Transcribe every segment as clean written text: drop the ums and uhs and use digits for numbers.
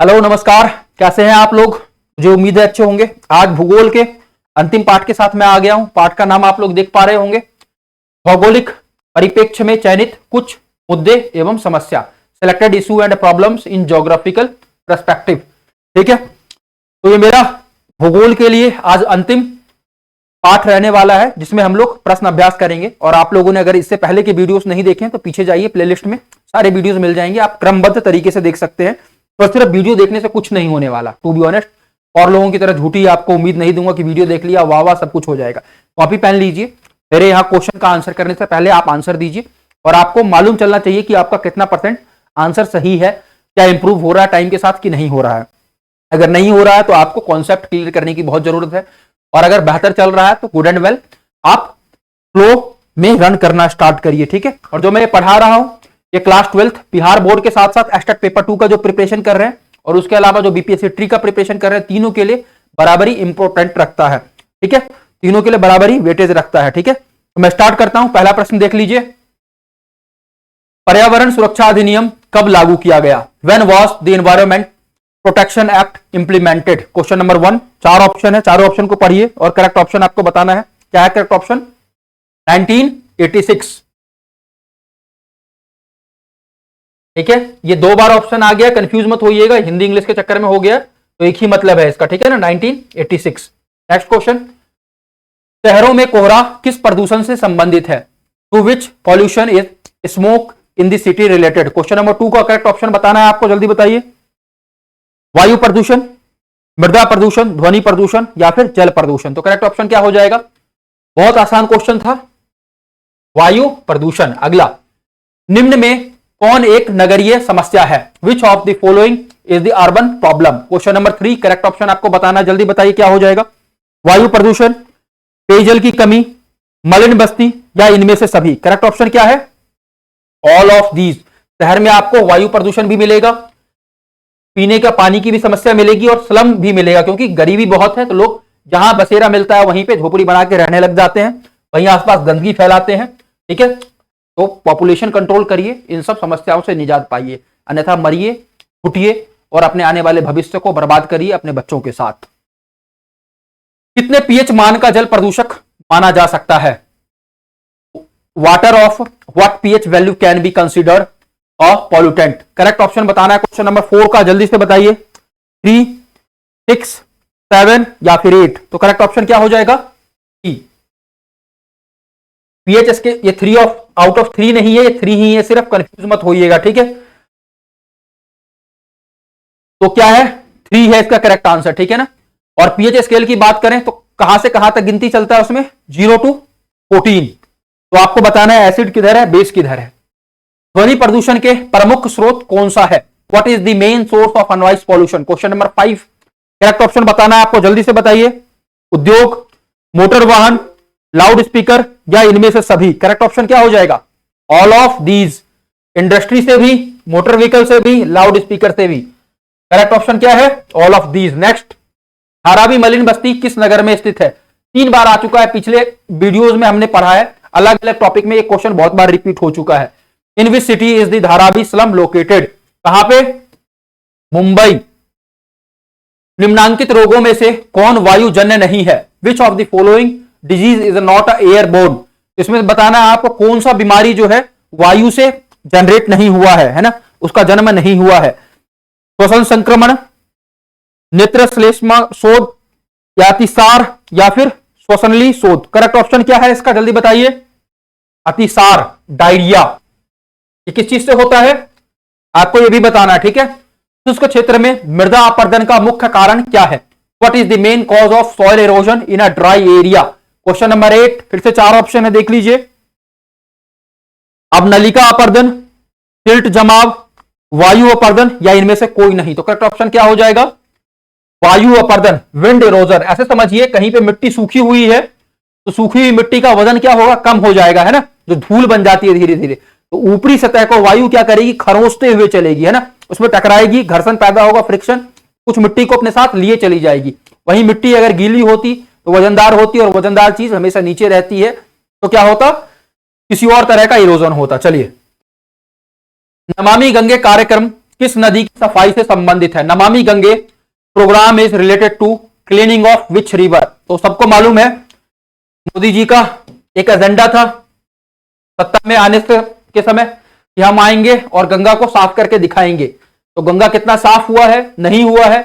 Hello नमस्कार, कैसे हैं आप लोग। मुझे उम्मीद है अच्छे होंगे। आज भूगोल के अंतिम पाठ के साथ मैं आ गया हूं। पाठ का नाम आप लोग देख पा रहे होंगे, भौगोलिक परिप्रेक्ष्य में चयनित कुछ मुद्दे एवं समस्या, selected issue and problems in geographical perspective. ठीक है, तो ये मेरा भूगोल के लिए आज अंतिम पाठ रहने वाला है, जिसमें हम लोग प्रश्न अभ्यास करेंगे। और आप लोगों ने अगर इससे पहले के वीडियोस नहीं देखे तो पीछे जाइए, प्लेलिस्ट में सारे वीडियोस मिल जाएंगे, आप क्रमबद्ध तरीके से देख सकते हैं। तो सिर्फ वीडियो देखने से कुछ नहीं होने वाला, टू बी ऑनेस्ट। और लोगों की तरह झूठी आपको उम्मीद नहीं दूंगा कि वीडियो देख लिया वाह वाह सब कुछ हो जाएगा। कॉपी पेन लीजिए, मेरे यहाँ क्वेश्चन का आंसर करने से पहले आप आंसर दीजिए, और आपको मालूम चलना चाहिए कि आपका कितना % आंसर सही है, क्या इंप्रूव हो रहा है टाइम के साथ कि नहीं हो रहा है। अगर नहीं हो रहा है तो आपको कॉन्सेप्ट क्लियर करने की बहुत जरूरत है, और अगर बेहतर चल रहा है तो गुड एंड वेल, आप फ्लो में रन करना स्टार्ट करिए। ठीक है, और जो मैं पढ़ा रहा हूं ये क्लास 12th बिहार बोर्ड के साथ साथ एस्टेट पेपर 2 का जो प्रिपरेशन कर रहे हैं, और उसके अलावा जो बीपीएससी ट्री का प्रिपरेशन कर रहे हैं, तीनों के लिए बराबरी इंपॉर्टेंट रखता है। ठीक है, तीनों के लिए बराबरी वेटेज रखता है। ठीक है, तो मैं स्टार्ट करता हूं। पहला प्रश्न देख लीजिए, पर्यावरण सुरक्षा अधिनियम कब लागू किया गया? When was the environment protection act implemented? Question number 1। 4 option है, चारों ऑप्शन को पढ़िए और करेक्ट ऑप्शन आपको बताना है। क्या है करेक्ट ऑप्शन? 1986। ठीक है, ये 2 बार ऑप्शन आ गया, कंफ्यूज मत होइएगा, हिंदी इंग्लिश के चक्कर में हो गया तो एक ही मतलब है इसका। ठीक है ना, 1986। नेक्स्ट क्वेश्चन, शहरों में कोहरा किस प्रदूषण से संबंधित है? To which pollution is smoke in the city related? Question number 2 का करेक्ट ऑप्शन बताना है आपको, जल्दी बताइए। वायु प्रदूषण, मृदा प्रदूषण, ध्वनि प्रदूषण या फिर जल प्रदूषण? तो करेक्ट ऑप्शन क्या हो जाएगा? बहुत आसान क्वेश्चन था, वायु प्रदूषण। अगला, निम्न में कौन एक नगरीय समस्या है? Which of the following is the urban problem? Question number 3, correct option आपको बताना, जल्दी बताइए क्या हो जाएगा? वायु प्रदूषण, पेयजल की कमी, मलिन बस्ती या इनमें से सभी? करेक्ट ऑप्शन क्या है? All of these. शहर में आपको वायु प्रदूषण भी मिलेगा, पीने का पानी की भी समस्या मिलेगी और स्लम भी मिलेगा, क्योंकि गरीबी बहुत है तो लोग जहां बसेरा मिलता है वहीं पे झोपड़ी बना के रहने लग जाते हैं, वहीं आसपास गंदगी फैलाते हैं। ठीक है, तो पॉपुलेशन कंट्रोल करिए, इन सब समस्याओं से निजात पाइए, अन्यथा मरिए, फुटिए और अपने आने वाले भविष्य को बर्बाद करिए अपने बच्चों के साथ। कितने पीएच मान का जल प्रदूषक माना जा सकता है? Water of what pH value can be considered a pollutant? Correct option बताना है क्वेश्चन नंबर 4 का, जल्दी से बताइए। 3, 6, 7 या फिर 8? तो करेक्ट ऑप्शन क्या हो जाएगा? पीएच के ये 3 आउट ऑफ 3 नहीं है, ये 3 ही है, सिर्फ कंफ्यूज मत होइएगा। ठीक है, तो क्या है? 3 है इसका करेक्ट आंसर। ठीक है ना, और पीएच स्केल की बात करें तो कहां से कहां तक गिनती चलता है उसमें? 0 to 14। तो आपको बताना है एसिड किधर है, बेस किधर है। ध्वनि प्रदूषण के प्रमुख स्रोत कौन सा है? What is the main source of noise pollution? Question number 5, correct option बताना है आपको, जल्दी से बताइए। उद्योग, मोटर वाहन, लाउड स्पीकर या इनमें से सभी? करेक्ट ऑप्शन क्या हो जाएगा? All of these. इंडस्ट्री से भी, मोटर व्हीकल से भी, लाउड स्पीकर से भी। करेक्ट ऑप्शन क्या है? All of these. Next, Dharavi मलिन बस्ती किस नगर में स्थित है? 3 बार आ चुका है, पिछले वीडियोज में हमने पढ़ा है, अलग अलग टॉपिक में एक क्वेश्चन बहुत बार रिपीट हो चुका है। In which city is the Dharavi slum located? कहां पे? मुंबई। निम्नांकित रोगों में से कौन वायुजन्य नहीं है? Which of the following disease is not airborne? इसमें बताना है आपको कौन सा बीमारी जो है वायु से जनरेट नहीं हुआ है ना, उसका जन्म नहीं हुआ है। श्वसन संक्रमण, नेत्र श्लेष्मा शोध या अतिसार या फिर श्वसनली शोध? करेक्ट ऑप्शन क्या है इसका, जल्दी बताइए। अतिसार, डायरिया। ये किस चीज से होता है आपको ये भी बताना है। ठीक है, शुष्क क्षेत्र में मृदा अपरदन का मुख्य कारण क्या है? What is the main cause of soil erosion in a dry area? Question number 8, फिर से 4 ऑप्शन है, देख लीजिए। अब नलिका अपरदन, सिल्ट जमाव, वायु अपरदन या इनमें से कोई नहीं? तो करेक्ट ऑप्शन क्या हो जाएगा? वायु अपरदन, विंड इरोजन। ऐसे समझिए, कहीं पे मिट्टी सूखी हुई है तो सूखी हुई मिट्टी का वजन क्या होगा? कम हो जाएगा, है ना, जो धूल बन जाती है धीरे धीरे, तो ऊपरी सतह को वायु क्या करेगी? खरोंचते हुए चलेगी, है ना, उसमें टकराएगी, घर्षण पैदा होगा, फ्रिक्शन, कुछ मिट्टी को अपने साथ लिए चली जाएगी। वही मिट्टी अगर गीली होती तो वजनदार होती, और वजनदार चीज हमेशा नीचे रहती है, तो क्या होता? किसी और तरह का इरोजन होता। चलिए, नमामि गंगे कार्यक्रम किस नदी की सफाई से संबंधित है? Namami Gange programme is related to cleaning of which river? तो सबको मालूम है मोदी जी का एक एजेंडा था सत्ता में आने से के समय कि हम आएंगे और गंगा को साफ करके दिखाएंगे। तो गंगा कितना साफ हुआ है, नहीं हुआ है,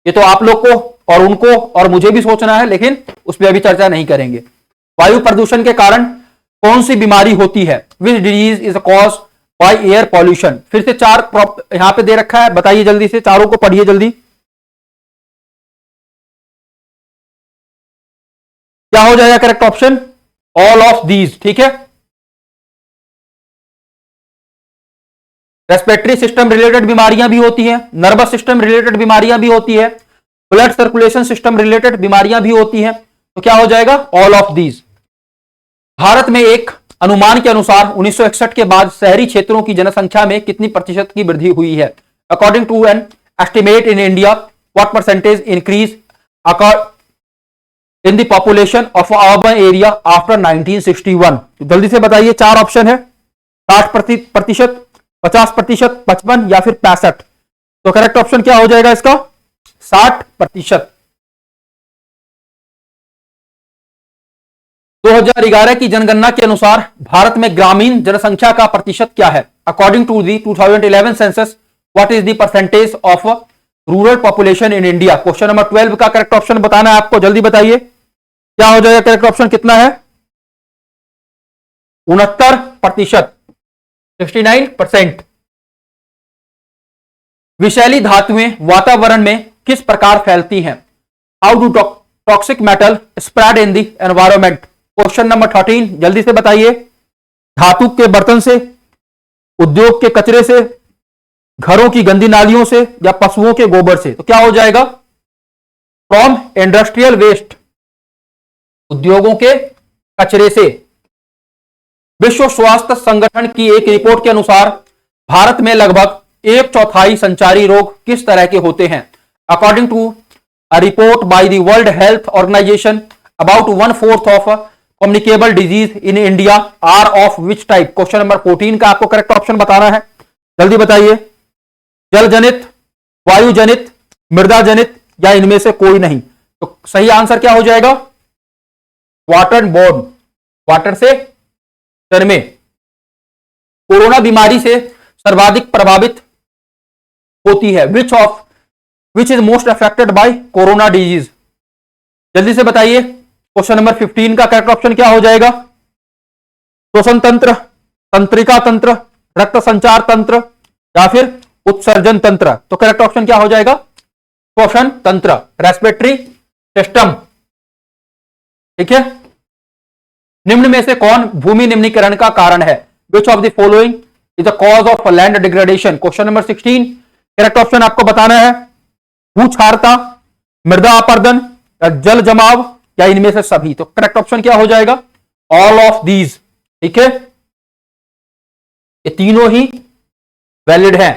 ये तो आप लोग को और उनको और मुझे भी सोचना है, लेकिन उस पर अभी चर्चा नहीं करेंगे। वायु प्रदूषण के कारण कौन सी बीमारी होती है? Which disease is cause by air pollution? फिर से चार यहां पे दे रखा है, बताइए जल्दी से, चारों को पढ़िए जल्दी। क्या हो जाएगा correct option? All of these, ठीक है। रेस्पिरेटरी सिस्टम रिलेटेड बीमारियां भी होती हैं, नर्वस सिस्टम रिलेटेड बीमारियां भी होती है, ब्लड सर्कुलेशन सिस्टम रिलेटेड बीमारियां भी होती हैं। तो क्या हो जाएगा? All of these. भारत में एक अनुमान के अनुसार 1961 के बाद शहरी क्षेत्रों की जनसंख्या में कितनी प्रतिशत की वृद्धि हुई है? According to an estimate in India what percentage increase in the population of urban area after 1961? जल्दी से बताइए, चार ऑप्शन है, 60%, 50%, 55 या फिर 65? तो करेक्ट ऑप्शन क्या हो जाएगा इसका? 60%। 2011 की जनगणना के अनुसार भारत में ग्रामीण जनसंख्या का प्रतिशत क्या है? According to the 2011 census what is the percentage of rural population in India? Question number 12 का करेक्ट ऑप्शन बताना है आपको, जल्दी बताइए क्या हो जाएगा करेक्ट ऑप्शन? कितना है? 69%, 69%। विषैली धातुएं वातावरण में किस प्रकार फैलती हैं? How do toxic metal spread in the environment? Question number 13 जल्दी से बताइए। धातु के बर्तन से, उद्योग के कचरे से, घरों की गंदी नालियों से या पशुओं के गोबर से? तो क्या हो जाएगा? फ्रॉम इंडस्ट्रियल वेस्ट, उद्योगों के कचरे से। विश्व स्वास्थ्य संगठन की एक रिपोर्ट के अनुसार भारत में लगभग 1/4 संचारी रोग किस तरह के होते हैं? According to a report by the World Health Organization about 1/4 of communicable disease in India are of which type? Question number 14 का आपको करेक्ट ऑप्शन बताना है, जल्दी बताइए। जल जनित, वायु जनित, मृदा जनित या इनमें से कोई नहीं? तो सही आंसर क्या हो जाएगा? वाटर बोर्न, वाटर से जन्मे। कोरोना बीमारी से सर्वाधिक प्रभावित होती है which is most affected by corona disease? जल्दी से बताइए। क्वेश्चन नंबर 15 का करेक्ट ऑप्शन क्या हो जाएगा? श्वसन तंत्र, तंत्रिका तंत्र, रक्त संचार तंत्र या फिर उत्सर्जन तंत्र? तो करेक्ट ऑप्शन क्या हो जाएगा? श्वसन तंत्र, रेस्पिरेटरी सिस्टम, ठीक है। निम्न में से कौन भूमि निम्नीकरण का कारण है? Which of the following is the cause of land degradation? Question number 16 correct option आपको बताना है। भूक्षारता, मृदा अपरदन या जल जमाव या इनमें से सभी? तो करेक्ट ऑप्शन क्या हो जाएगा? ऑल ऑफ दीज, ठीक है। ये तीनों ही वैलिड हैं।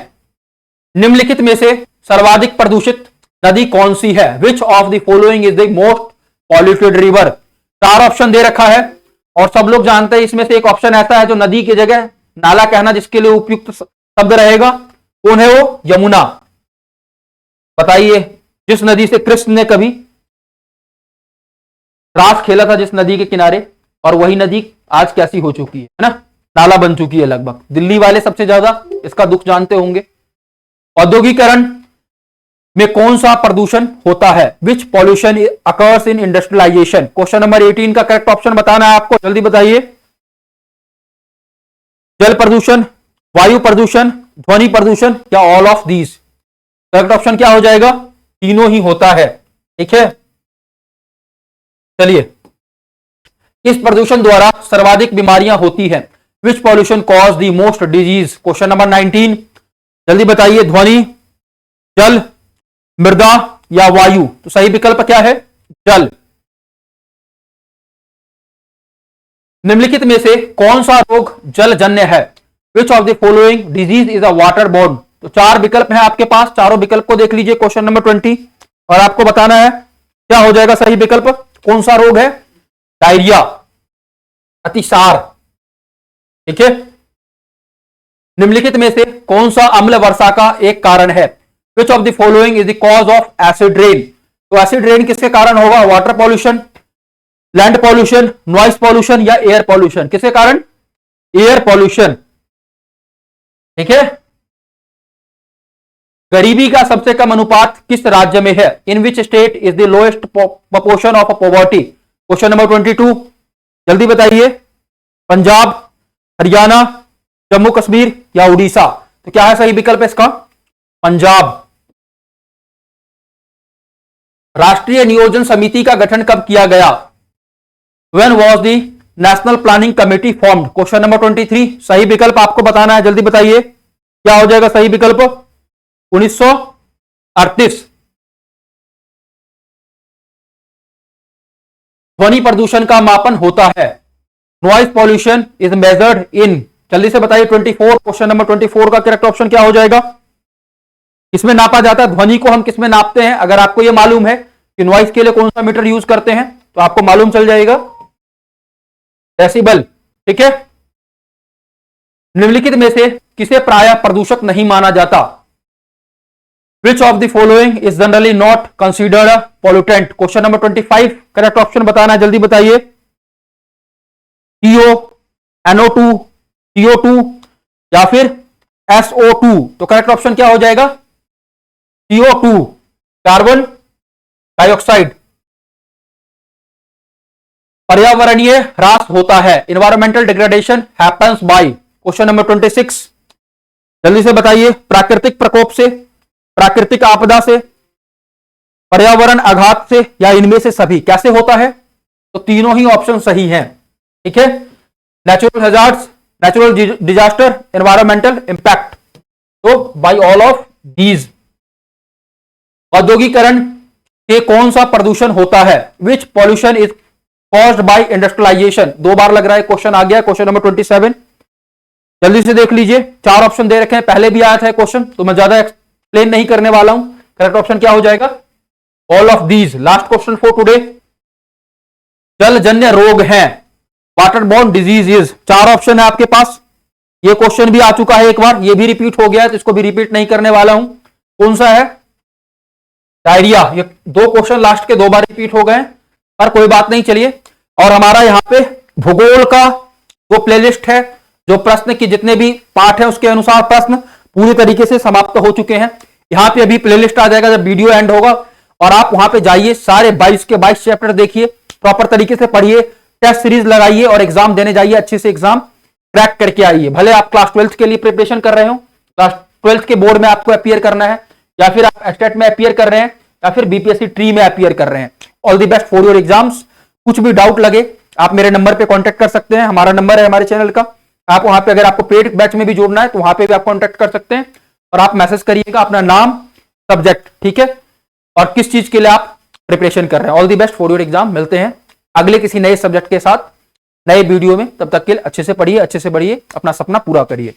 निम्नलिखित में से सर्वाधिक प्रदूषित नदी कौन सी है? Which of the following is the most polluted river? चार ऑप्शन दे रखा है और सब लोग जानते हैं इसमें से एक ऑप्शन ऐसा है जो नदी की जगह नाला कहना जिसके लिए उपयुक्त शब्द रहेगा। कौन है वो? यमुना। बताइए, जिस नदी से कृष्ण ने कभी रास खेला था, जिस नदी के किनारे, और वही नदी आज कैसी हो चुकी है ना? नाला बन चुकी है लगभग। दिल्ली वाले सबसे ज्यादा इसका दुख जानते होंगे। औद्योगिकरण में कौन सा प्रदूषण होता है? Which pollution occurs in industrialization? Question number 18 का करेक्ट ऑप्शन बताना है आपको, जल्दी बताइए। जल प्रदूषण, वायु प्रदूषण, ध्वनि प्रदूषण या all of these? Correct option क्या हो जाएगा? तीनों ही होता है, ठीक है। चलिए, किस प्रदूषण द्वारा सर्वाधिक बीमारियां होती हैं? Which pollution cause the most disease? Question number 19 जल्दी बताइए। ध्वनि, जल, मृदा या वायु? तो सही विकल्प क्या है? जल। निम्नलिखित में से कौन सा रोग जलजन्य है? Which of the following disease is a water borne? तो चार विकल्प हैं आपके पास, चारों विकल्प को देख लीजिए क्वेश्चन नंबर 20 और आपको बताना है क्या हो जाएगा सही विकल्प। कौन सा रोग है? डायरिया, अतिसार, ठीक है। निम्नलिखित में से कौन सा अम्ल वर्षा का एक कारण है? Which of the following is the cause of acid rain? तो एसिड रेन किसके कारण होगा? Water pollution, land pollution, noise pollution या एयर पॉल्यूशन? किसके कारण? Air pollution. ठीक है। गरीबी का सबसे कम अनुपात किस राज्य में है? In which state is the lowest proportion of poverty? Question number 22, जल्दी बताइए। पंजाब, हरियाणा, जम्मू कश्मीर या उड़ीसा? तो क्या है सही विकल्प इसका? पंजाब। राष्ट्रीय नियोजन समिति का गठन कब किया गया? When was the national planning committee formed? Question number 23, सही विकल्प आपको बताना है, जल्दी बताइए क्या हो जाएगा सही विकल्प? 1938। ध्वनि प्रदूषण का मापन होता है। Noise pollution is measured in, जल्दी से बताइए 24, क्वेश्चन नंबर 24 का करेक्ट ऑप्शन क्या हो जाएगा? किसमें नापा जाता है? ध्वनि को हम किसमें नापते हैं? अगर आपको यह मालूम है कि नॉइज के लिए कौन सा मीटर यूज करते हैं तो आपको मालूम चल जाएगा, डेसिबल। ठीक है। निम्नलिखित में से किसे प्रायः प्रदूषक नहीं माना जाता? Which of the following is generally not considered a pollutant? Question number 25, correct option बताना है, जल्दी बताइए। CO, NO2, CO2 या फिर SO2? तो करेक्ट ऑप्शन क्या हो जाएगा? CO2, carbon dioxide. पर्यावरणीय ह्रास होता है। Environmental degradation happens by? Question number 26, जल्दी से बताइए। प्राकृतिक प्रकोप से, प्राकृतिक आपदा से, पर्यावरण आघात से या इनमें से सभी? कैसे होता है? तो तीनों ही ऑप्शन सही हैं। ठीक है। Natural hazards, natural disaster, environmental impact, तो बाय ऑल ऑफ दीज। औद्योगिकरण के कौन सा प्रदूषण होता है? Which pollution is caused by industrialisation? 2 बार लग रहा है, क्वेश्चन आ गया क्वेश्चन नंबर 27, जल्दी से देख लीजिए। 4 ऑप्शन दे रखे हैं, पहले भी आया था क्वेश्चन, तो मैं ज्यादा एक्सप्लेन नहीं करने वाला हूं। करेक्ट ऑप्शन क्या हो जाएगा? All of these. Last question for today, जलजन्य रोग हैं, water borne disease is? 4 option है आपके पास। ये क्वेश्चन भी आ चुका है एक बार, ये भी रिपीट हो गया है, तो इसको भी रिपीट नहीं करने वाला हूं। कौन सा है? डायरिया। ये 2 क्वेश्चन लास्ट के 2 बार रिपीट हो गए, पर कोई बात नहीं, चलिए। और हमारा यहां पे भूगोल का वो प्लेलिस्ट है, जो प्रश्न की जितने भी पाठ है उसके अनुसार प्रश्न पूरी तरीके से समाप्त हो चुके हैं। यहां पे अभी प्लेलिस्ट आ जाएगा जब वीडियो एंड होगा, और आप वहां पे जाइए, सारे 22 के 22 चैप्टर देखिए, प्रॉपर तरीके से पढ़िए, टेस्ट सीरीज लगाइए और एग्जाम देने जाइए, अच्छे से एग्जाम क्रैक करके आइए। भले आप क्लास 12 के लिए प्रिपरेशन कर रहे हो, क्लास 12 के बोर्ड में आपको अपीयर करना है, या फिर आप स्टेट में अपीयर कर रहे हैं, या फिर बीपीएससी ट्री में अपीयर कर रहे हैं, all the best for your exams. कुछ भी डाउट लगे आप मेरे नंबर पे कांटेक्ट कर सकते हैं, हमारा नंबर है हमारे चैनल का। आप वहां पे अगर आपको पेड बैच में भी जोड़ना है तो वहां पे भी आप कांटेक्ट कर सकते हैं, और आप मैसेज करिएगा अपना नाम, सब्जेक्ट, ठीक है, और किस चीज के लिए आप प्रिपरेशन कर रहे हैं। All the best for your exam. मिलते हैं अगले किसी नए सब्जेक्ट के साथ नए वीडियो में, तब तक के लिए अच्छे से पढ़िए, अच्छे से बढ़िए, अपना सपना पूरा करिए।